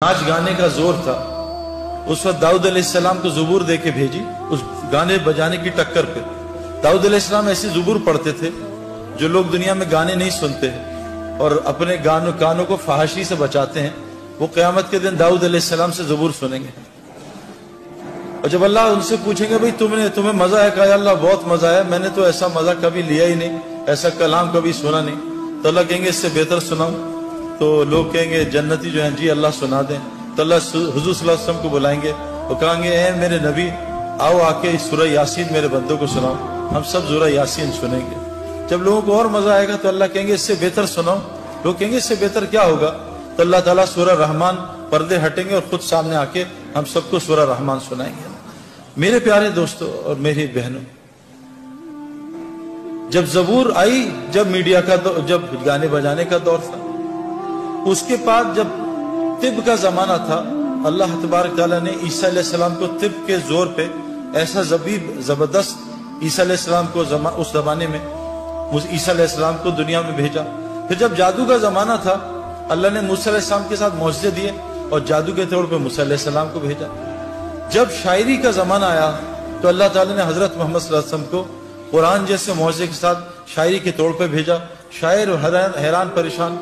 नाच गाने का जोर था। उस वक्त दाऊद अलैहिस्सलाम को ज़बूर दे के भेजी उस गाने बजाने की टक्कर पे। दाऊद अलैहिस्सलाम ऐसी ज़बूर पढ़ते थे जो लोग दुनिया में गाने नहीं सुनते हैं और अपने कानों को फहाशी से बचाते हैं। वो क़यामत के दिन दाऊद अलैहिस्सलाम से ज़बूर सुनेंगे और जब अल्लाह उनसे पूछेंगे भाई तुम्हें मजा है? कहा अल्लाह बहुत मजा है, मैंने तो ऐसा मजा कभी लिया ही नहीं, ऐसा कलाम कभी सुना नहीं। तो अल्लाह कहेंगे इससे बेहतर सुनाऊं? तो लोग कहेंगे जन्नती जो हैं जी अल्लाह सुना दें। तो अल्लाह हुजूर सल्लल्लाहु अलैहि वसल्लम को बुलाएंगे और कहेंगे ए मेरे नबी आओ आके इस सूरह यासीन मेरे बंदों को सुनाओ। हम सब सूरह यासीन सुनेंगे। जब लोगों को और मजा आएगा तो अल्लाह कहेंगे इससे बेहतर सुनाओ। लोग कहेंगे इससे बेहतर क्या होगा? तो अल्लाह ताला सूरह रहमान पर्दे हटेंगे और खुद सामने आके हम सबको सूरह रहमान सुनाएंगे। मेरे प्यारे दोस्तों और मेरी बहनों, जब ज़बूर आई, जब मीडिया का जब गाने बजाने का दौर था, उसके बाद जब तिब का जमाना था, अल्लाह तबारक तआला ने ईसा अलैहिस्सलाम को तिब के जोर पे ऐसा जबरदस्त ईसा अलैहिस्सलाम को उस जमाने में ईसा अलैहिस्सलाम को दुनिया में भेजा। फिर जब जादू का जमाना था, अल्लाह ने मूसा अलैहिस्सलाम के साथ मौजज़े दिए और जादू के तौर पे मूसा अलैहिस्सलाम को भेजा। जब शायरी का जमाना आया तो अल्लाह ताला ने हजरत मोहम्मद सल्लल्लाहु अलैहि वसल्लम को कुरान जैसे मौजज़े के साथ शायरी के तौर पे भेजा। शायर हैरान परेशान